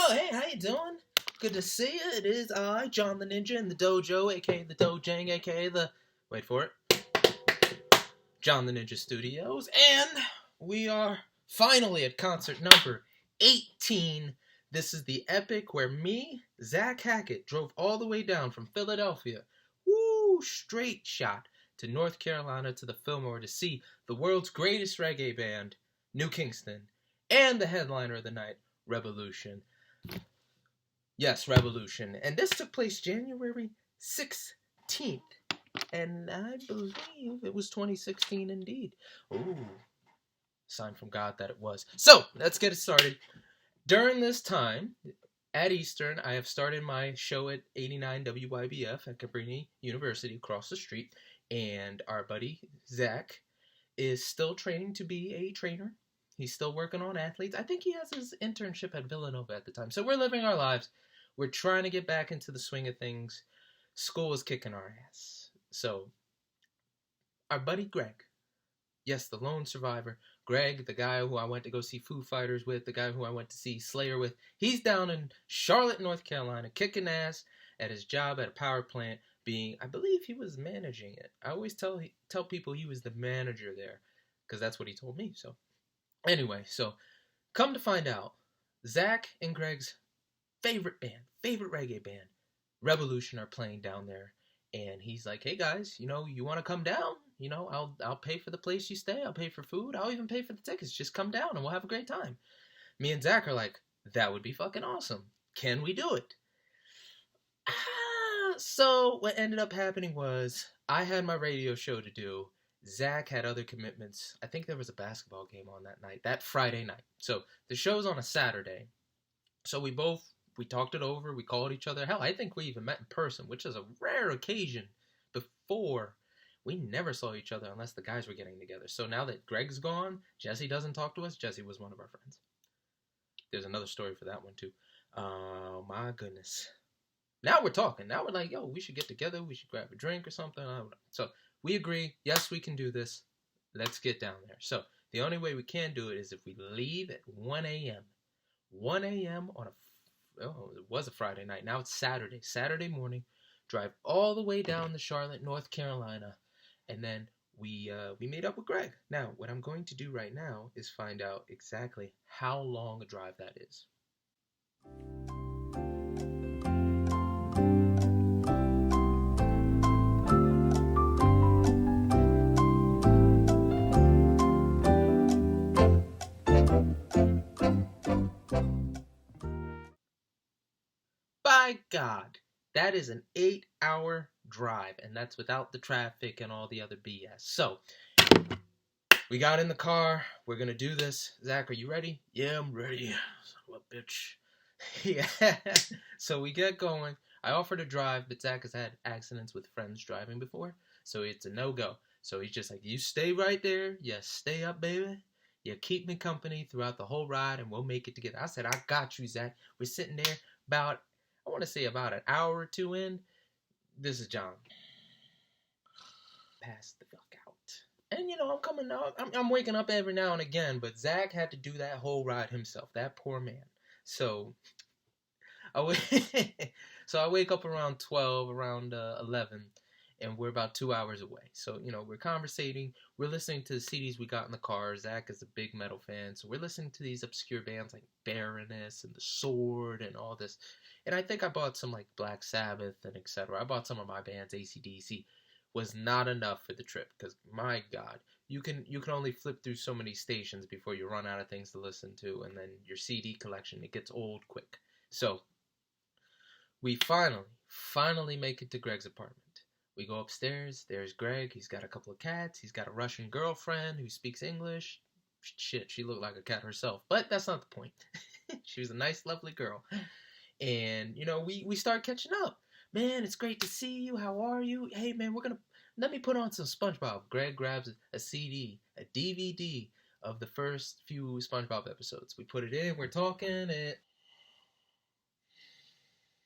Oh, hey, how you doing? Good to see you. It is I, John the Ninja, in the dojo, aka the Dojang, aka the... Wait for it. John the Ninja Studios, and we are finally at concert number 18. This is the epic where me, Zack Hackett, drove all the way down from Philadelphia, straight shot to North Carolina to the Fillmore to see the world's greatest reggae band, New Kingston, and the headliner of the night, Rebelution. Yes, Rebelution. And this took place January 16th. And I believe it was 2016 indeed. Ooh, sign from God that it was. So, let's get it started. During this time, at Eastern, I have started my show at 89 WYBF at Kingston University across the street. And our buddy, Zack, is still training to be a trainer. He's still working on athletes. I think he has his internship at Villanova at the time. So we're living our lives. We're trying to get back into the swing of things. School is kicking our ass. So, our buddy Greg, yes, the lone survivor, Greg, the guy who I went to go see Foo Fighters with, the guy who I went to see Slayer with, he's down in Charlotte, North Carolina, kicking ass at his job at a power plant, being, I believe he was managing it. I always tell people he was the manager there, because that's what he told me. So, anyway, so, come to find out, Zack and Greg's favorite reggae band, Rebelution, are playing down there. And he's like, hey guys, you want to come down? I'll pay for the place you stay. I'll pay for food. I'll even pay for the tickets. Just come down and we'll have a great time. Me and Zack are like, that would be fucking awesome. Can we do it? So what ended up happening was I had my radio show to do. Zack had other commitments. I think there was a basketball game on that night, that Friday night. So the show's on a Saturday. So we talked it over. We called each other. Hell, I think we even met in person, which is a rare occasion. Before, we never saw each other unless the guys were getting together. So now that Greg's gone, Jesse doesn't talk to us. Jesse was one of our friends. There's another story for that one, too. Oh, my goodness. Now we're talking. Now we're like, yo, we should get together. We should grab a drink or something. I don't know. So we agree. Yes, we can do this. Let's get down there. So the only way we can do it is if we leave at 1 a.m. 1 a.m. on it was a Friday night. Now it's Saturday. Saturday morning. Drive all the way down to Charlotte, North Carolina. And then we meet up with Greg. Now, what I'm going to do right now is find out exactly how long a drive that is. By God, that is an 8-hour drive, and that's without the traffic and all the other BS. So, we got in the car. We're going to do this. Zack, are you ready? Yeah, I'm ready. Son of a bitch. Yeah. So we get going. I offer to drive, but Zack has had accidents with friends driving before, so it's a no-go. So he's just like, you stay right there. You stay up, baby. You keep me company throughout the whole ride, and we'll make it together. I said, I got you, Zack. We're sitting there about, I want to say about an hour or two in. This is John. Pass the fuck out. And I'm coming out. I'm waking up every now and again, but Zack had to do that whole ride himself. That poor man. So I wake up around 12, around 11, and we're about 2 hours away. So, we're conversating. We're listening to the CDs we got in the car. Zack is a big metal fan, so we're listening to these obscure bands like Baroness and The Sword and all this. And I think I bought some like Black Sabbath and etc. I bought some of my bands. AC/DC was not enough for the trip because my God, you can only flip through so many stations before you run out of things to listen to, and then your CD collection, it gets old quick. So we finally make it to Greg's apartment. We go upstairs. There's Greg. He's got a couple of cats. He's got a Russian girlfriend who speaks English. Shit, she looked like a cat herself, but that's not the point. She was a nice, lovely girl. And, we start catching up. Man, it's great to see you. How are you? Hey, man, let me put on some SpongeBob. Greg grabs a CD, a DVD of the first few SpongeBob episodes. We put it in, we're talking, and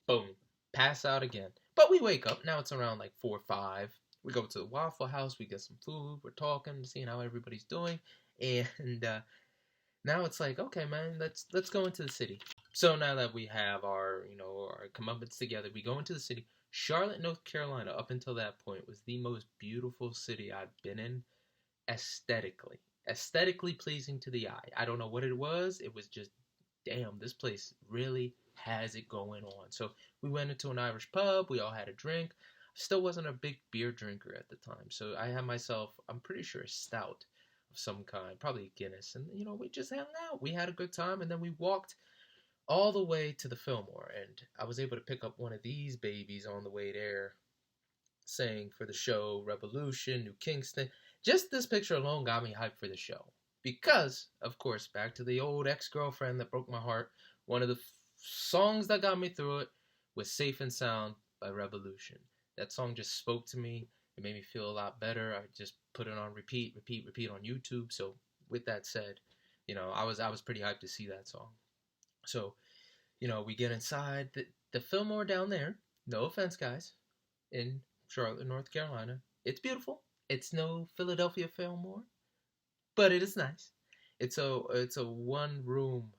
boom, pass out again. But we wake up. Now it's around like 4 or 5. We go to the Waffle House. We get some food. We're talking, seeing how everybody's doing. And now it's like, okay, man, let's go into the city. So now that we have our comeuppance together, we go into the city. Charlotte, North Carolina, up until that point, was the most beautiful city I've been in aesthetically. Aesthetically pleasing to the eye. I don't know what it was. It was just, damn, this place really has it going on. So we went into an Irish pub. We all had a drink. Still wasn't a big beer drinker at the time. So I had myself, I'm pretty sure, a stout of some kind, probably a Guinness. And, we just hung out. We had a good time. And then we walked all the way to the Fillmore. And I was able to pick up one of these babies on the way there, saying for the show, Rebelution, New Kingston. Just this picture alone got me hyped for the show. Because, of course, back to the old ex-girlfriend that broke my heart, one of the songs that got me through it was Safe and Sound by Rebelution. That song just spoke to me. It made me feel a lot better. I just put it on repeat on YouTube. So with that said, I was pretty hyped to see that song. So, we get inside the Fillmore down there. No offense, guys, in Charlotte, North Carolina. It's beautiful. It's no Philadelphia Fillmore, but it is nice. It's a one room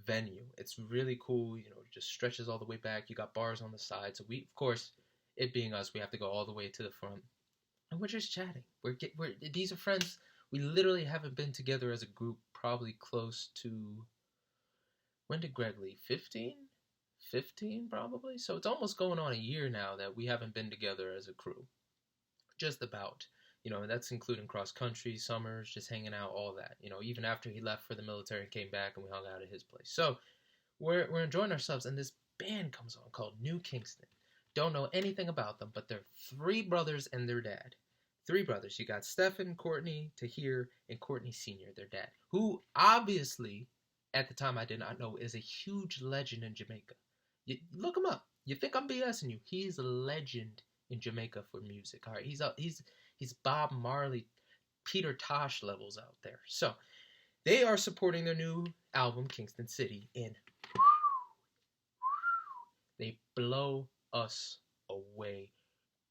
venue. It's really cool. It just stretches all the way back. You got bars on the side. So we, of course, it being us, we have to go all the way to the front, and we're just chatting. These are friends. We literally haven't been together as a group probably close to, when did Greg leave? 15 probably. So it's almost going on a year now that we haven't been together as a crew. Just about. And that's including cross country, summers, just hanging out, all that. Even after he left for the military and came back, and we hung out at his place. So we're enjoying ourselves, and this band comes on called New Kingston. Don't know anything about them, but they're three brothers and their dad. Three brothers. You got Stephen, Courtney, Tahir, and Courtney Sr., their dad, who obviously, at the time I did not know, is a huge legend in Jamaica. You look him up. You think I'm BSing you. He's a legend in Jamaica for music. All right, he's Bob Marley, Peter Tosh levels out there. So they are supporting their new album, Kingston City, and they blow us away.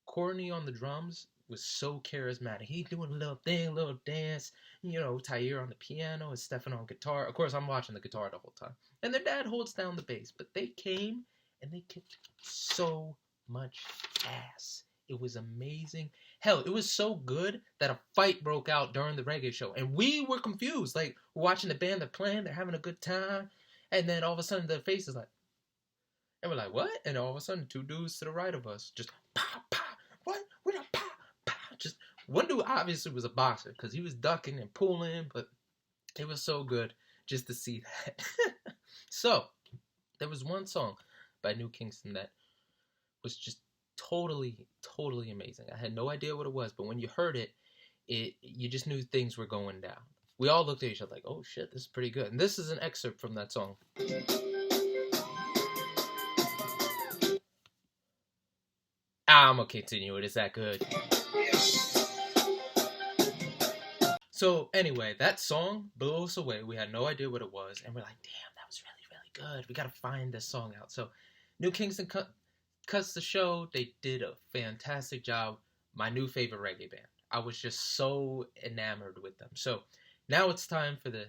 Courtney on the drums was so charismatic. He doing a little thing, little dance. Tahir on the piano and Stefan on guitar. Of course, I'm watching the guitar the whole time. And their dad holds down the bass. But they came and they kicked so much ass. It was amazing. Hell, it was so good that a fight broke out during the reggae show. And we were confused. Like, we're watching the band, they're playing, they're having a good time. And then all of a sudden, their face is like, and we're like, what? And all of a sudden, two dudes to the right of us just, pow, pow, what? We're not pow, pow. Just, one dude obviously was a boxer because he was ducking and pulling, but it was so good just to see that. So, there was one song by New Kingston that was just totally amazing. I had no idea what it was, but when you heard it, you just knew things were going down. We all looked at each other like, oh shit, this is pretty good. And this is an excerpt from that song. I'm gonna continue it. Is that good? So anyway, that song blew us away. We had no idea what it was, and we're like, damn, that was really good. We gotta find this song out. So New Kingston cuts the show. They did a fantastic job. My new favorite reggae band. I was just so enamored with them. So now it's time for the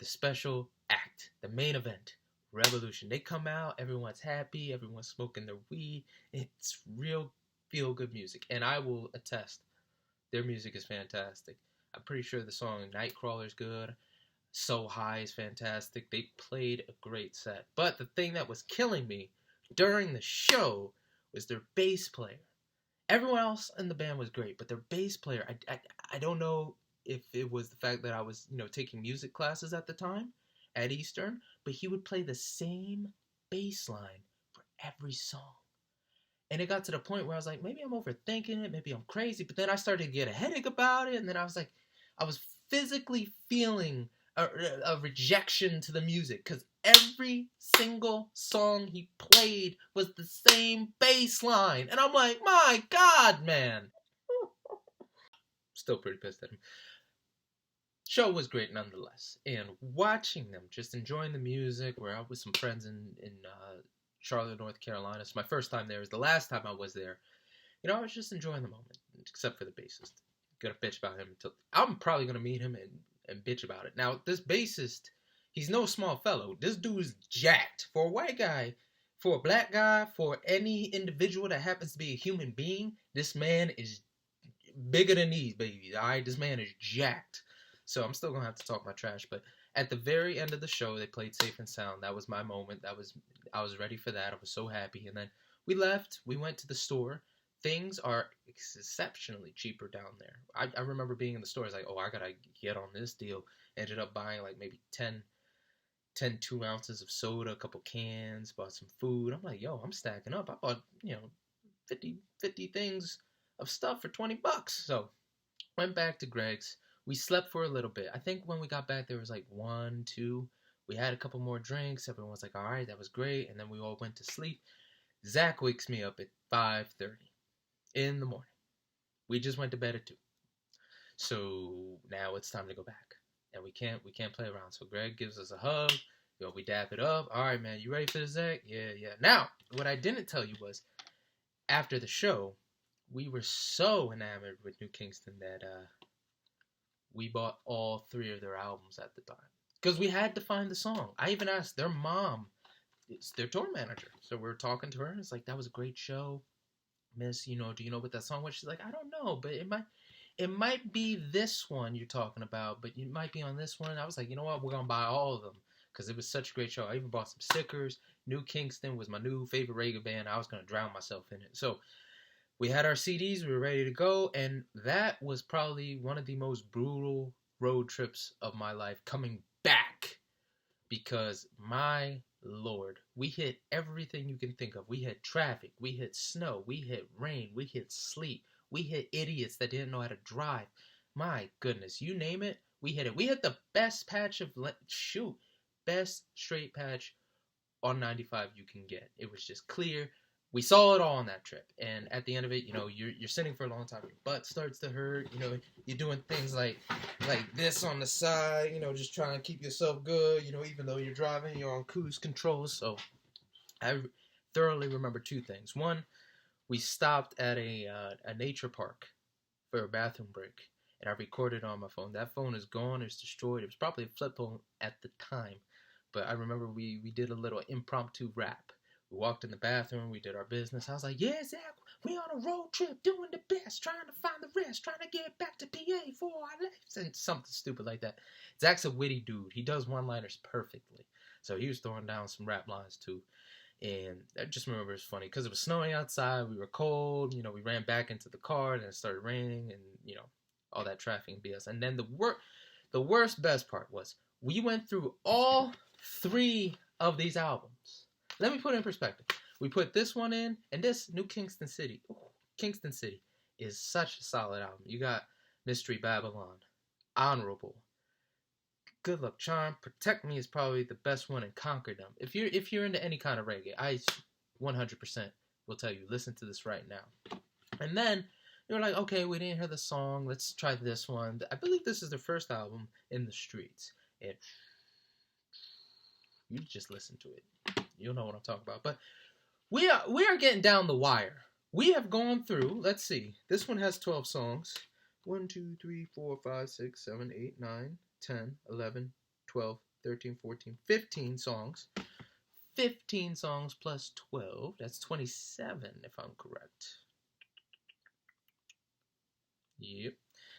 special act, the main event, Rebelution. They come out, everyone's happy, everyone's smoking their weed. It's real feel-good music, and I will attest, their music is fantastic. I'm pretty sure the song Nightcrawler is good. So High is fantastic. They played a great set. But the thing that was killing me during the show was their bass player. Everyone else in the band was great, but their bass player, I don't know if it was the fact that I was, taking music classes at the time at Eastern, but he would play the same bass line for every song. And it got to the point where I was like, maybe I'm overthinking it, maybe I'm crazy, but then I started to get a headache about it, and then I was like, I was physically feeling a rejection to the music, because every single song he played was the same bass line. And I'm like, my God, man. Still pretty pissed at him. Show was great nonetheless. And watching them, just enjoying the music, we're out with some friends in Charlotte, North Carolina. It's my first time there. It was the last time I was there. I was just enjoying the moment, except for the bassist. Gonna bitch about him until I'm probably gonna meet him and bitch about it. Now, this bassist, He's no small fellow. This dude's jacked. For a white guy, for a black guy, for any individual that happens to be a human being, this man is bigger than these babies, alright? This man is jacked. So I'm still gonna have to talk my trash, but at the very end of the show, they played Safe and Sound. That was my moment. I was ready for that. I was so happy. And then we left. We went to the store. Things are exceptionally cheaper down there. I remember being in the store. I was like, oh, I gotta get on this deal. Ended up buying like maybe 10 2 ounces of soda, a couple cans, bought some food. I'm like, yo, I'm stacking up. I bought, 50 things of stuff for $20. So went back to Greg's. We slept for a little bit. I think when we got back, there was like 1, 2. We had a couple more drinks. Everyone was like, all right, that was great. And then we all went to sleep. Zack wakes me up at 5:30 in the morning. We just went to bed at 2. So now it's time to go back. And we can't play around. So Greg gives us a hug. We dap it up. All right, man, you ready for the Zack? Yeah. Now, what I didn't tell you was, after the show, we were so enamored with New Kingston that we bought all 3 of their albums at the time. Because we had to find the song. I even asked their mom. It's their tour manager. So we're talking to her, and it's like, that was a great show. Miss, do you know what that song was? She's like, I don't know, but it might be this one you're talking about, but you might be on this one. I was like, you know what? We're going to buy all of them because it was such a great show. I even bought some stickers. New Kingston was my new favorite reggae band. I was going to drown myself in it. So we had our CDs. We were ready to go, and that was probably one of the most brutal road trips of my life coming back because, my Lord, we hit everything you can think of. We hit traffic. We hit snow. We hit rain. We hit sleet. We hit idiots that didn't know how to drive. My goodness, you name it, we hit it. We hit the best patch of best straight patch on 95 you can get. It was just clear. We saw it all on that trip. And at the end of it, you're sitting for a long time. Your butt starts to hurt. You're doing things like this on the side, just trying to keep yourself good. Even though you're driving, you're on cruise control. So I thoroughly remember 2 things. One, we stopped at a nature park for a bathroom break. And I recorded on my phone. That phone is gone. It's destroyed. It was probably a flip phone at the time. But I remember we did a little impromptu rap. We walked in the bathroom, we did our business. I was like, yeah, Zack, we on a road trip, doing the best, trying to find the rest, trying to get back to PA for our lives, and something stupid like that. Zack's a witty dude. He does one-liners perfectly. So he was throwing down some rap lines too. And I just remember it was funny because it was snowing outside, we were cold, we ran back into the car, and it started raining, and, all that traffic and BS. And then the worst, best part was we went through all 3 of these albums. Let me put it in perspective. We put this one in, and this New Kingston City. Kingston City is such a solid album. You got Mystery Babylon, Honorable, Good Luck Charm, Protect Me is probably the best one, and Conquer Them. If you're into any kind of reggae, I 100% will tell you, listen to this right now. And then you're like, okay, we didn't hear the song. Let's try this one. I believe this is their first album, In the Streets. And you just listen to it. You'll know what I'm talking about. But we are getting down the wire. We have gone through, let's see, this one has 12 songs. 1, 2, 3, 4, 5, 6, 7, 8, 9, 10, 11, 12, 13, 14, 15 songs. 15 songs plus 12. That's 27, if I'm correct. Yep.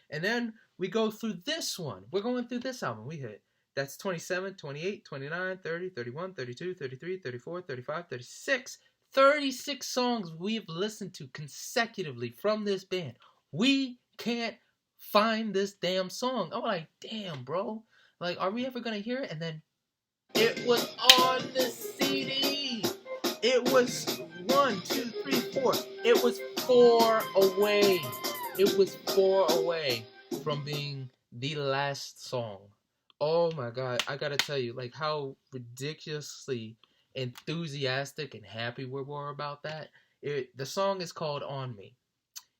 And then we go through this one. We're going through this album. We hit. That's 27, 28, 29, 30, 31, 32, 33, 34, 35, 36. 36 songs we've listened to consecutively from this band. We can't find this damn song. I'm like, damn, bro. Like, are we ever going to hear it? And then it was on the CD. It was 1, 2, 3, 4. It was 4 away. It was 4 away from being the last song. Oh my God, I gotta tell you, like, how ridiculously enthusiastic and happy we were about that. The song is called On Me.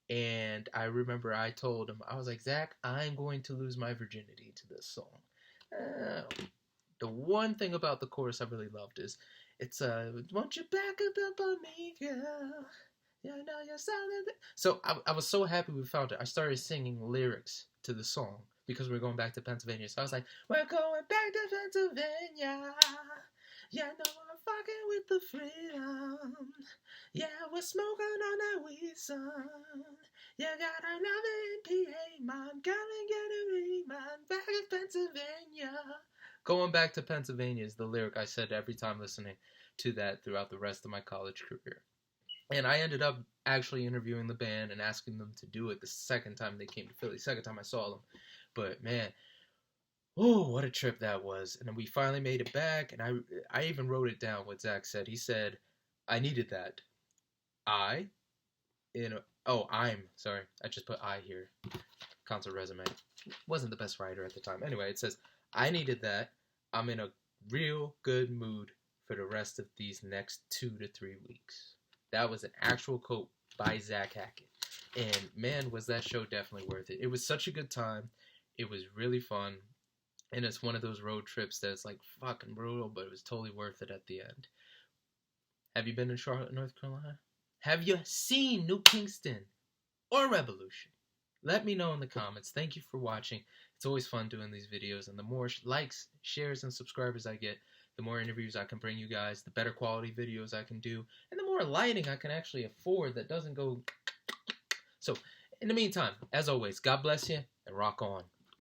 And I remember I told him, I was like, Zack, I'm going to lose my virginity to this song. The one thing about the chorus I really loved is, it's, won't you back up on me, girl? Yeah, now you're silent. So I was so happy we found it. I started singing lyrics to the song because we're going back to Pennsylvania. So I was like, we're going back to Pennsylvania. Yeah, no more fucking with the freedom. Yeah, we're smoking on that weed, son. You gotta love it in PA, man. Gotta get a read, man. Back in Pennsylvania. Going back to Pennsylvania is the lyric I said every time listening to that throughout the rest of my college career. And I ended up actually interviewing the band and asking them to do it the second time they came to Philly, second time I saw them. But man, oh, what a trip that was. And then we finally made it back, and I even wrote it down what Zack said. He said, I needed that. I'm sorry. I just put I here. Concert resume. Wasn't the best writer at the time. Anyway, it says, I needed that. I'm in a real good mood for the rest of these next 2 to 3 weeks. That was an actual quote by Zack Hackett. And man, was that show definitely worth it. It was such a good time. It was really fun. And it's one of those road trips that's like fucking brutal, but it was totally worth it at the end. Have you been in Charlotte, North Carolina? Have you seen New Kingston or Rebelution? Let me know in the comments. Thank you for watching. It's always fun doing these videos. And the more likes, shares, and subscribers I get, the more interviews I can bring you guys, the better quality videos I can do, and the more lighting I can actually afford that doesn't go... So, in the meantime, as always, God bless you, and rock on.